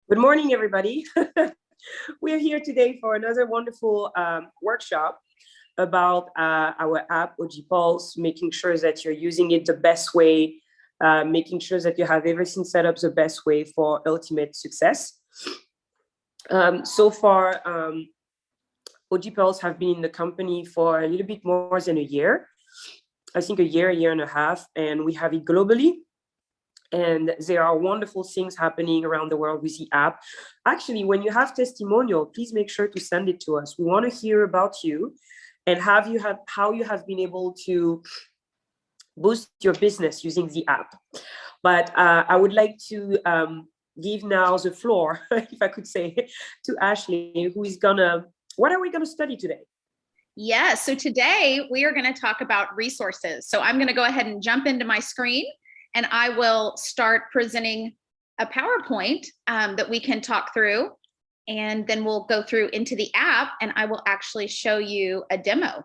Good morning, everybody. We're here today for another wonderful workshop about our app, OG Pulse, making sure that you're using it the best way, making sure that you have everything set up the best way for ultimate success. So far, OG Pulse have been in the company for a little bit more than a year. I think a year and a half, and we have it globally. And there are wonderful things happening around the world with the app. Actually, when you have testimonial, please make sure to send it to us. We want to hear about you and how you have been able to boost your business using the app. But I would like to give now the floor, if I could say, to Ashley, who is what are we gonna study today? Yeah, so today we are going to talk about resources. So I'm going to go ahead and jump into my screen, and I will start presenting a PowerPoint that we can talk through, and then we'll go through into the app, and I will actually show you a demo.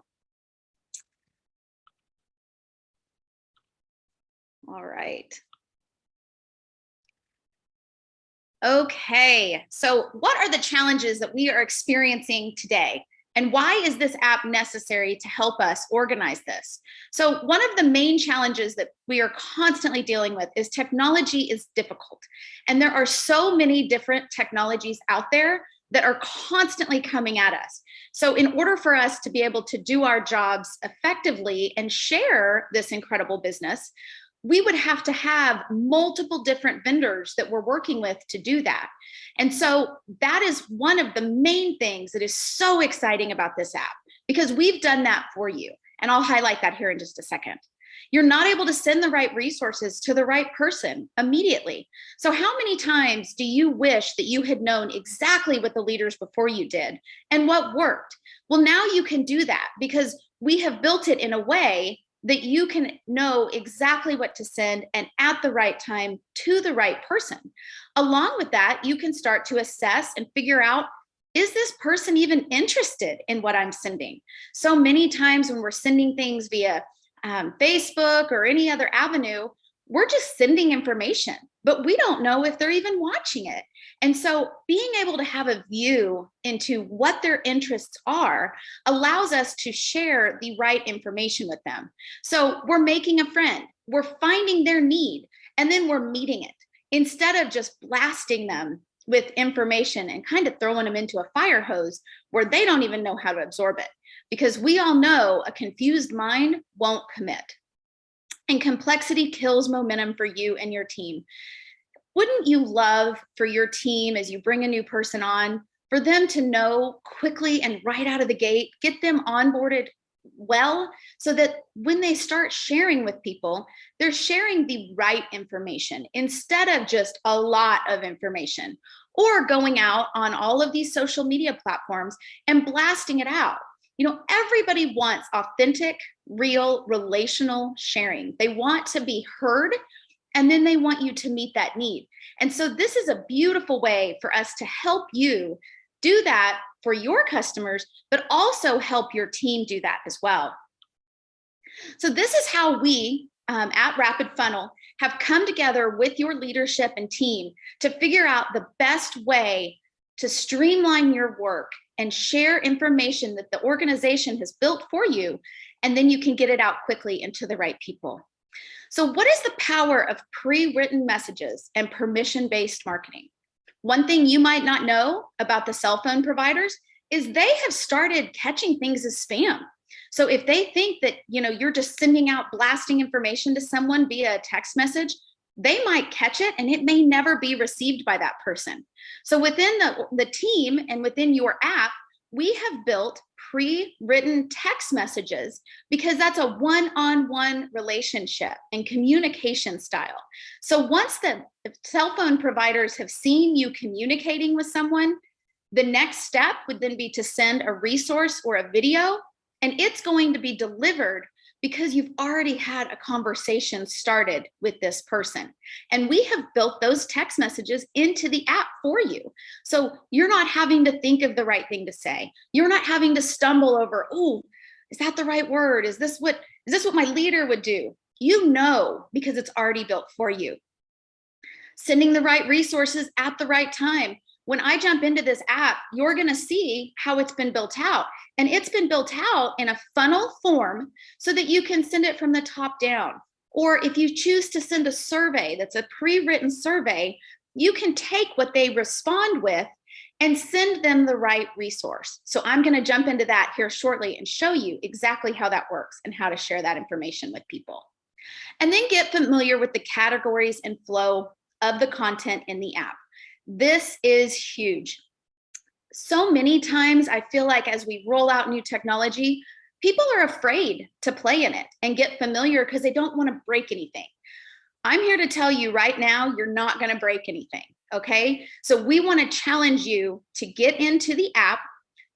All right. Okay, so what are the challenges that we are experiencing today? And why is this app necessary to help us organize this? So one of the main challenges that we are constantly dealing with is technology is difficult. And there are so many different technologies out there that are constantly coming at us. So in order for us to be able to do our jobs effectively and share this incredible business, we would have to have multiple different vendors that we're working with to do that. And so that is one of the main things that is so exciting about this app, because we've done that for you. And I'll highlight that here in just a second. You're not able to send the right resources to the right person immediately. So how many times do you wish that you had known exactly what the leaders before you did and what worked? Well, now you can do that because we have built it in a way that you can know exactly what to send and at the right time to the right person. Along with that, you can start to assess and figure out, is this person even interested in what I'm sending? So many times when we're sending things via Facebook or any other avenue, we're just sending information, but we don't know if they're even watching it. And so being able to have a view into what their interests are allows us to share the right information with them. So we're making a friend, we're finding their need, and then we're meeting it instead of just blasting them with information and kind of throwing them into a fire hose where they don't even know how to absorb it. Because we all know a confused mind won't commit. And complexity kills momentum for you and your team. Wouldn't you love for your team, as you bring a new person on, for them to know quickly and right out of the gate, get them onboarded well, so that when they start sharing with people, they're sharing the right information instead of just a lot of information, or going out on all of these social media platforms and blasting it out. You know, everybody wants authentic, real, relational sharing. They want to be heard, and then they want you to meet that need. And so this is a beautiful way for us to help you do that for your customers, but also help your team do that as well. So this is how we at Rapid Funnel have come together with your leadership and team to figure out the best way to streamline your work and share information that the organization has built for you, and then you can get it out quickly and to the right people. So what is the power of pre-written messages and permission-based marketing? One thing you might not know about the cell phone providers is they have started catching things as spam. So if they think that you're just sending out blasting information to someone via a text message, they might catch it and it may never be received by that person. So within the team and within your app, we have built pre-written text messages because that's a one-on-one relationship and communication style. So once the cell phone providers have seen you communicating with someone, the next step would then be to send a resource or a video, and it's going to be delivered because you've already had a conversation started with this person. And we have built those text messages into the app for you. So you're not having to think of the right thing to say. You're not having to stumble over, oh, is that the right word? Is this what my leader would do? You know, because it's already built for you. sending the right resources at the right time. When I jump into this app, you're going to see how it's been built out. And it's been built out in a funnel form so that you can send it from the top down. Or if you choose to send a survey that's a pre-written survey, you can take what they respond with and send them the right resource. So I'm going to jump into that here shortly and show you exactly how that works and how to share that information with people. And then get familiar with the categories and flow of the content in the app. This is huge. So many times I feel like as we roll out new technology, people are afraid to play in it and get familiar because they don't want to break anything. I'm here to tell you right now, you're not going to break anything, okay? So we want to challenge you to get into the app,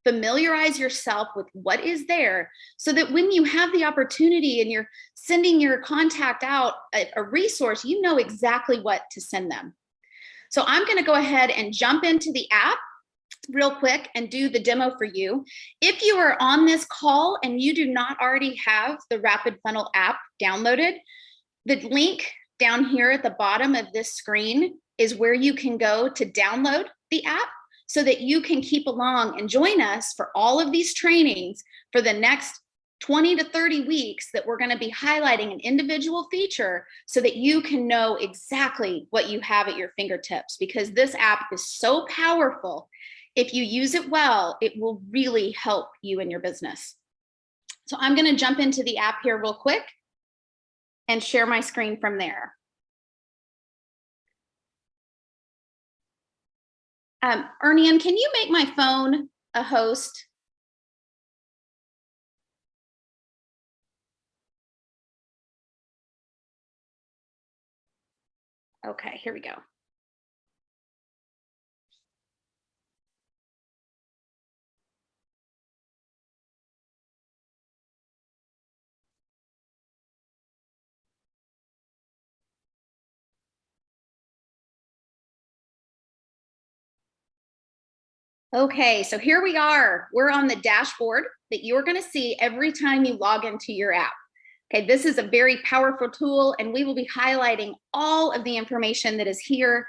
familiarize yourself with what is there so that when you have the opportunity and you're sending your contact out a resource, you know exactly what to send them. So I'm going to go ahead and jump into the app real quick and do the demo for you. If you are on this call and you do not already have the Rapid Funnel app downloaded, the link down here at the bottom of this screen is where you can go to download the app so that you can keep along and join us for all of these trainings for the next 20 to 30 weeks that we're going to be highlighting an individual feature so that you can know exactly what you have at your fingertips, because this app is so powerful. If you use it well, it will really help you in your business. So I'm going to jump into the app here real quick and share my screen from there. Ernian, can you make my phone a host? Okay, here we go. Okay, so here we are. We're on the dashboard that you're going to see every time you log into your app. Okay, this is a very powerful tool, and we will be highlighting all of the information that is here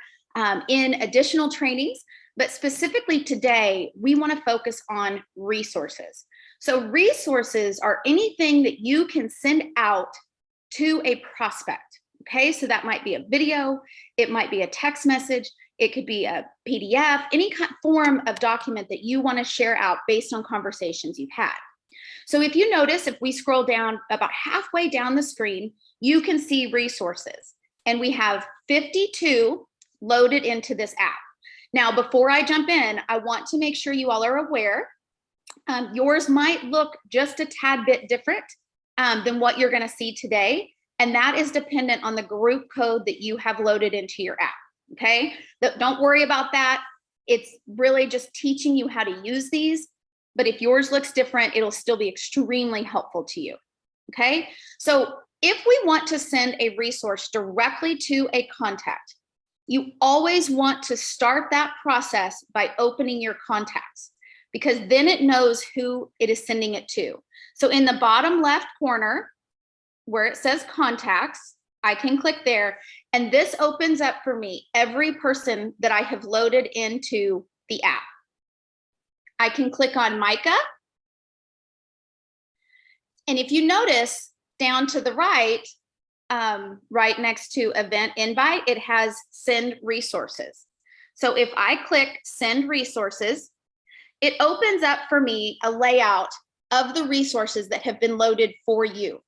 in additional trainings. But specifically today, we want to focus on resources. So resources are anything that you can send out to a prospect. Okay, so that might be a video, it might be a text message, it could be a PDF, any kind of form of document that you want to share out based on conversations you've had. So if you notice, if we scroll down about halfway down the screen, you can see resources. And we have 52 loaded into this app. Now, before I jump in, I want to make sure you all are aware. Yours might look just a tad bit different than what you're going to see today. And that is dependent on the group code that you have loaded into your app. Okay, don't worry about that. It's really just teaching you how to use these. But if yours looks different, it'll still be extremely helpful to you. Okay, so if we want to send a resource directly to a contact, you always want to start that process by opening your contacts, because then it knows who it is sending it to. So in the bottom left corner where it says contacts, I can click there, and this opens up for me every person that I have loaded into the app. I can click on Micah. And if you notice down to the right, right next to event invite, it has send resources. So if I click send resources, it opens up for me a layout of the resources that have been loaded for you.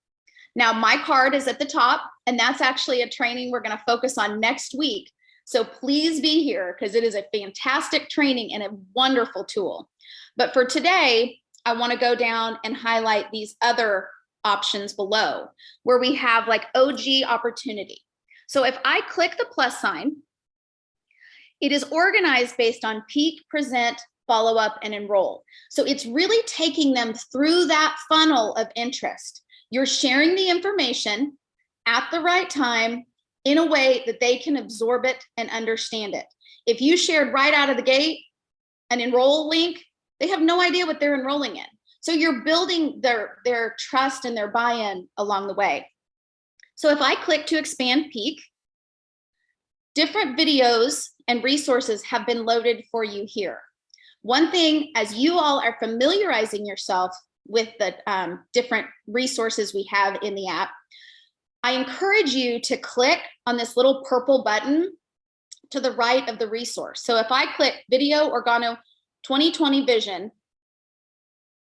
Now, my card is at the top, and that's actually a training we're going to focus on next week. So please be here, because it is a fantastic training and a wonderful tool. But for today, I want to go down and highlight these other options below, where we have like OG opportunity. So if I click the plus sign, it is organized based on peak, present, follow up, and enroll. So it's really taking them through that funnel of interest. You're sharing the information at the right time in a way that they can absorb it and understand it. If you shared right out of the gate an enroll link, they have no idea what they're enrolling in. So you're building their trust and their buy-in along the way. So if I click to expand peak, different videos and resources have been loaded for you here. One thing, as you all are familiarizing yourself with the different resources we have in the app, I encourage you to click on this little purple button to the right of the resource. So if I click Video Organo 2020 Vision,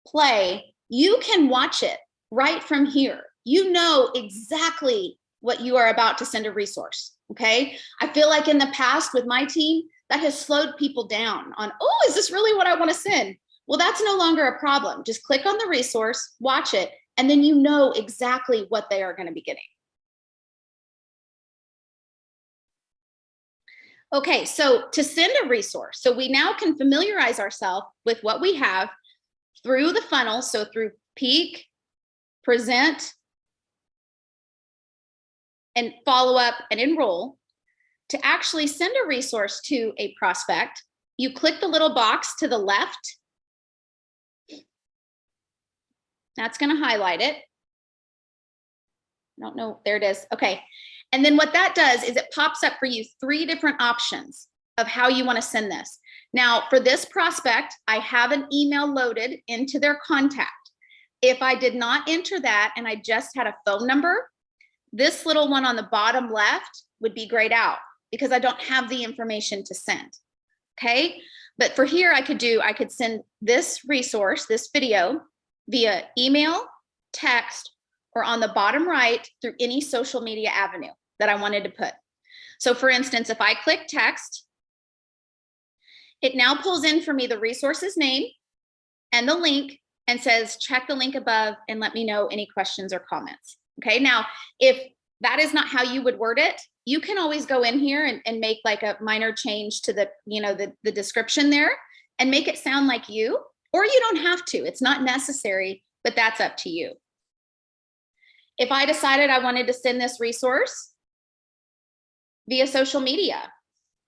play, you can watch it right from here. You know exactly what you are about to send a resource, okay? I feel like in the past with my team, that has slowed people down on, oh, is this really what I want to send? Well, that's no longer a problem. Just click on the resource, watch it, and then you know exactly what they are going to be getting. Okay, so to send a resource, so we now can familiarize ourselves with what we have through the funnel, so through peak, present, and follow up and enroll. To actually send a resource to a prospect, you click the little box to the left. That's going to highlight it. I don't know, there it is. Okay. And then what that does is it pops up for you 3 different options of how you want to send this. Now, for this prospect, I have an email loaded into their contact. If I did not enter that and I just had a phone number, this little one on the bottom left would be grayed out because I don't have the information to send. Okay. But for here, I could send this resource, this video, via email, text, or on the bottom right through any social media avenue that I wanted to put. So for instance, if I click text, it now pulls in for me the resource's name and the link and says, check the link above and let me know any questions or comments. Okay, now, if that is not how you would word it, you can always go in here and make like a minor change to the, the description there and make it sound like you, or you don't have to. It's not necessary, but that's up to you. If I decided I wanted to send this resource via social media,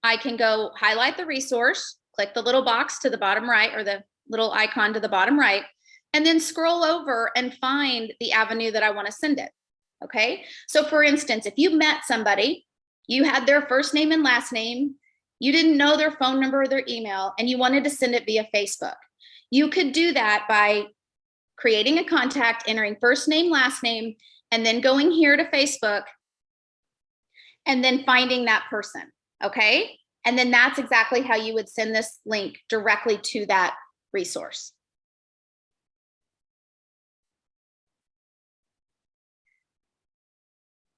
I can go highlight the resource, click the little box to the bottom right or the little icon to the bottom right, and then scroll over and find the avenue that I want to send it. Okay. So for instance, if you met somebody, you had their first name and last name, you didn't know their phone number or their email, and you wanted to send it via Facebook, you could do that by creating a contact, entering first name, last name, and then going here to Facebook and then finding that person. Okay. And then that's exactly how you would send this link directly to that resource.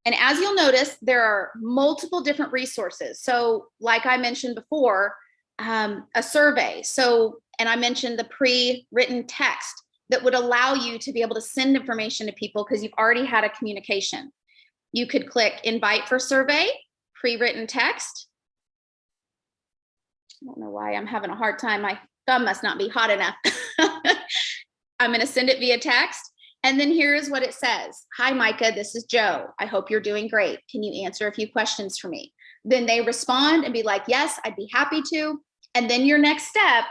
And as you'll notice, there are multiple different resources. So like I mentioned before, a survey. So, and I mentioned the pre-written text that would allow you to be able to send information to people because you've already had a communication. You could click invite for survey, pre-written text. I don't know why I'm having a hard time. My thumb must not be hot enough. I'm going to send it via text. And then here's what it says. Hi, Micah, this is Joe. I hope you're doing great. Can you answer a few questions for me? Then they respond and be like, yes, I'd be happy to. And then your next step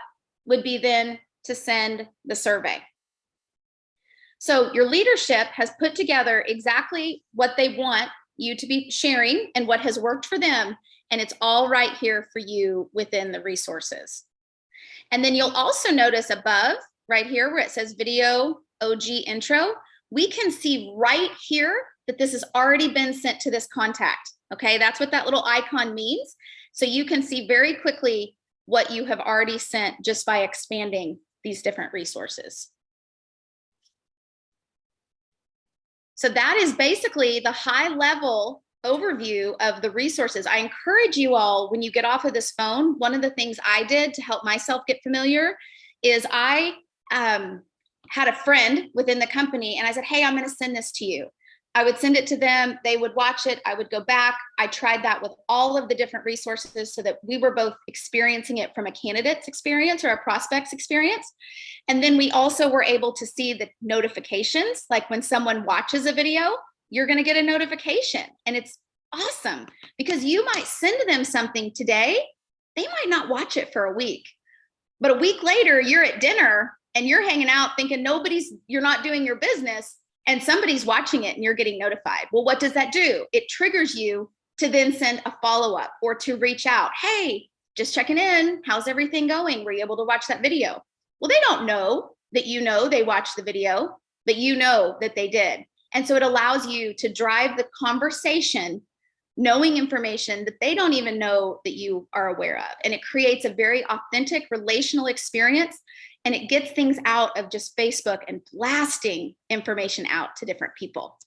would be then to send the survey. So your leadership has put together exactly what they want you to be sharing and what has worked for them. And it's all right here for you within the resources. And then you'll also notice above right here where it says video OG intro, we can see right here that this has already been sent to this contact. Okay, that's what that little icon means. So you can see very quickly what you have already sent just by expanding these different resources. So that is basically the high level overview of the resources. I encourage you all, when you get off of this phone, one of the things I did to help myself get familiar is I had a friend within the company and I said, hey, I'm going to send this to you. I would send it to them. They would watch it. I would go back. I tried that with all of the different resources so that we were both experiencing it from a candidate's experience or a prospect's experience. And then we also were able to see the notifications, like when someone watches a video, you're going to get a notification. And it's awesome because you might send them something today. They might not watch it for a week, but a week later you're at dinner and you're hanging out thinking you're not doing your business and somebody's watching it and you're getting notified. Well, what does that do? It triggers you to then send a follow-up or to reach out. Hey, just checking in. How's everything going? Were you able to watch that video? Well, they don't know that you know they watched the video, but you know that they did. And so it allows you to drive the conversation knowing information that they don't even know that you are aware of. And it creates a very authentic relational experience, and it gets things out of just Facebook and blasting information out to different people.